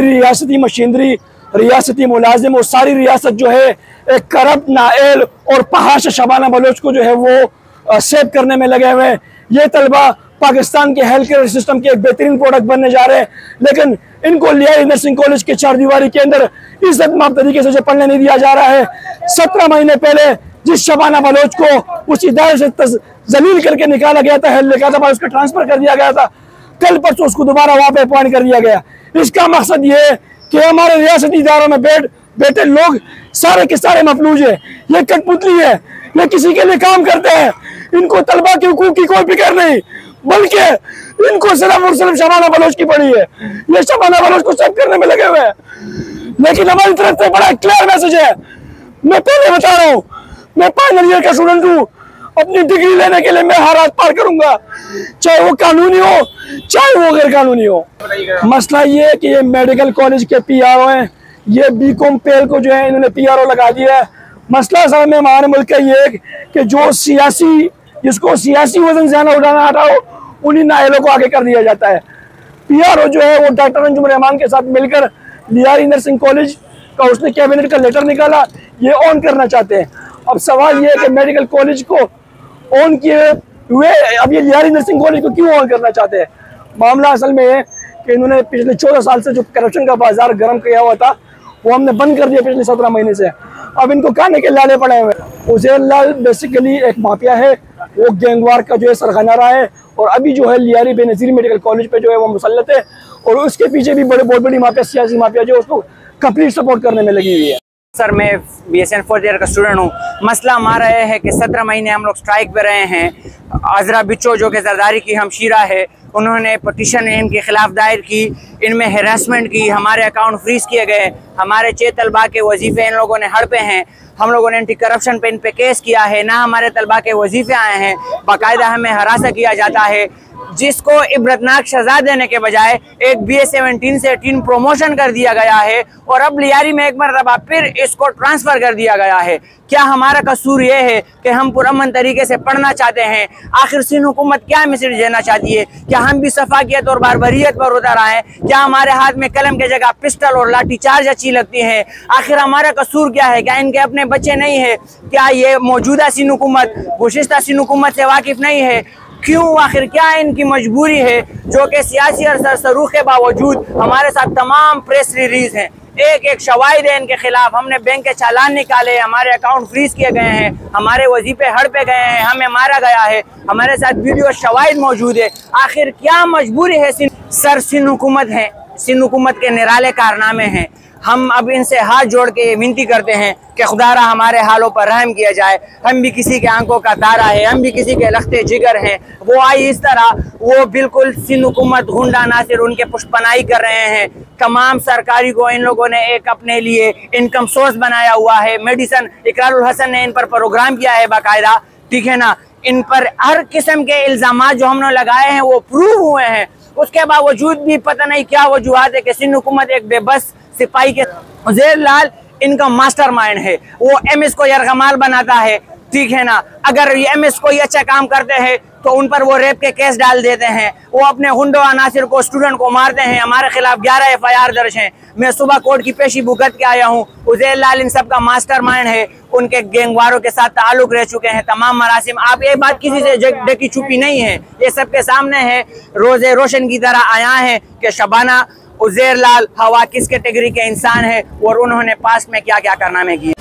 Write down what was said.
रियासती मशीनरी, रियासती मुलाजिम और सारी रियासत जो है एक करप्ट, नाएल और पहाश शबाना बलोच को जो है वो सेव करने में लगे हुए हैं। ये तलबा पाकिस्तान के हेल्थ केयर सिस्टम के एक बेहतरीन प्रोडक्ट बनने जा रहे हैं, लेकिन इनको लियारी नर्सिंग कॉलेज के चारदीवारी के अंदर इज्जत माफ तरीके से पढ़ने नहीं दिया जा रहा है। 17 महीने पहले जिस शबाना बलोच को उस इदारे से जलील करके निकाला गया था, हेल्थ लिखा था, उसका ट्रांसफर कर दिया गया था, कल परसों उसको दोबारा वहां पे अपॉइंट कर दिया गया। इसका मकसद ये है कि हमारे रियासती इदारों में बैठे लोग सारे के सारे मफलूज है, ये कठपुतली है, ये किसी के लिए काम करते हैं। इनको तलबा के हुकूक की कोई फिक्र नहीं, बल्कि इनको सिर्फ और सिर्फ शबाना बलोच की पड़ी है। ये शबाना बलोच को सेव करने में लगे हुए हैं। लेकिन हमारी तरफ से बड़ा क्लियर मैसेज है, मैं पहले बता रहा हूँ, मैं फाइनल ईयर का स्टूडेंट हूँ, अपनी डिग्री लेने के लिए मैं हर रात पार करूंगा, चाहे वो कानूनी हो चाहे वो गैर कानूनी हो। मसला ये है कि ये मेडिकल कॉलेज के PRO हैं, ये BCom पेल को जो है इन्होंने PRO लगा दिया है। मसला साहब में हमारे मुल्क का ये है कि जो जिसको सियासी वजन से उठाना हटाओ, उन्हीं नायलों को आगे कर दिया जाता है। PRO जो है वो डॉक्टर अंजुम रहमान के साथ मिलकर लियारी नर्सिंग कॉलेज का उसने कैबिनेट का लेटर निकाला, ये ऑन करना चाहते हैं। अब सवाल ये है कि मेडिकल कॉलेज को ऑन किए हुए अब ये लियारी नर्सिंग कॉलेज को क्यों ऑन करना चाहते हैं? मामला असल में है कि इन्होंने पिछले 14 साल से जो करप्शन का बाजार गर्म किया हुआ था वो हमने बंद कर दिया पिछले 17 महीने से। अब इनको खाने के लाले पड़े हुए हैं। उज़ैर लाल बेसिकली एक माफिया है, वो गैंगवार का जो है सरगना रहा है और अभी जो है लियारी बेनज़ीर मेडिकल कॉलेज पे जो है वो मुसल्लत है और उसके पीछे भी बहुत बड़ी माफिया, सियासी माफिया जो उसको कंप्लीट सपोर्ट करने में लगी हुई है। सर मैं BSN 4th ईयर का स्टूडेंट हूँ। मसला हमारा यह है कि 17 महीने हम लोग स्ट्राइक पे रहे हैं। अजरा बिच्चो जो कि जरदारी की हमशीरा है, उन्होंने पटिशन इनके खिलाफ दायर की, इनमें हेरासमेंट की, हमारे अकाउंट फ्रीज किए गए, हमारे 6 तलबा के वजीफे इन लोगों ने हड़पे हैं। हम लोगों ने एंटी करप्शन पे इन पे केस किया है, ना हमारे तलबा के वजीफे आए हैं, बाकायदा हमें हरासा किया जाता है, जिसको इबरतनाक सजा देने के बजाय एक BA 17 से 18 प्रमोशन कर दिया गया है और अब लियारी में एक मरतबा फिर इसको ट्रांसफर कर दिया गया है। क्या हमारा कसूर ये है कि हम पुरअमन तरीके से पढ़ना चाहते हैं? आखिर सिंध हुकूमत क्या मैसेज देना चाहती है? क्या हम भी सफाकियत और बारबरियत पर उतर आए? क्या हमारे हाथ में कलम के जगह पिस्टल और लाठी चार्ज अच्छी लगती है? आखिर हमारा कसूर क्या है? क्या इनके अपने बच्चे नहीं है? क्या ये मौजूदा सिंध हुकूमत गुज़िश्ता सिंध हुकूमत से वाकिफ नहीं है? क्यों, आखिर क्या इनकी मजबूरी है जो कि सियासी और सरसरूख के बावजूद हमारे साथ तमाम प्रेस रिलीज हैं, एक शवाहिद है इनके खिलाफ, हमने बैंक के चालान निकाले, हमारे अकाउंट फ्रीज किए गए हैं, हमारे वजीफे हड़पे गए हैं, हमें मारा गया है, हमारे साथ वीडियो शवाहिद मौजूद है। आखिर क्या मजबूरी है? सर सिंध हुकूमत है, सिंध हुकूमत के निराले कारनामे हैं। हम अब इनसे हाथ जोड़ के विनती करते हैं कि खुदारा हमारे हालों पर रहम किया जाए। हम भी किसी के आंखों का तारा है, हम भी किसी के लख्ते जिगर हैं। वो आई इस तरह, वो बिल्कुल सिंध हुकूमत गुंडा नासिर उनके पुष्पनाई कर रहे हैं। तमाम सरकारी को इन लोगों ने एक अपने लिए इनकम सोर्स बनाया हुआ है। मेडिसन इकरारुल हसन ने इन पर प्रोग्राम किया है बाकायदा, ठीक है ना। इन पर हर किस्म के इल्जामात जो हमने लगाए हैं वो प्रूव हुए हैं। उसके बावजूद भी पता नहीं क्या वजूहत है कि सिंध हुकूमत एक बेबस सिपाही के उज़ैर लाल इनका मास्टरमाइंड है। वो MS को यरगमाल बनाता है, ठीक है ना। अगर ये MS कोई अच्छा काम करते हैं तो उन पर वो रेप के केस डाल देते हैं। वो अपने गुंडो अनासिर को, स्टूडेंट को मारते हैं। हमारे खिलाफ 11 FIR दर्ज हैं। मैं सुबह कोर्ट की पेशी भुगत के आया हूँ। उज़ैर लाल इन सब का मास्टरमाइंड है, उनके गैंगवारों के साथ ताल्लुक रह चुके हैं तमाम मरासिम। आप ये बात किसी से ढकी छुपी नहीं है, ये सबके सामने है, रोजे रोशन की तरह आया है कि शबाना उज़ैर लाल हवा किस कैटेगरी के इंसान है और उन्होंने पास्ट में क्या क्या कारनामे किए।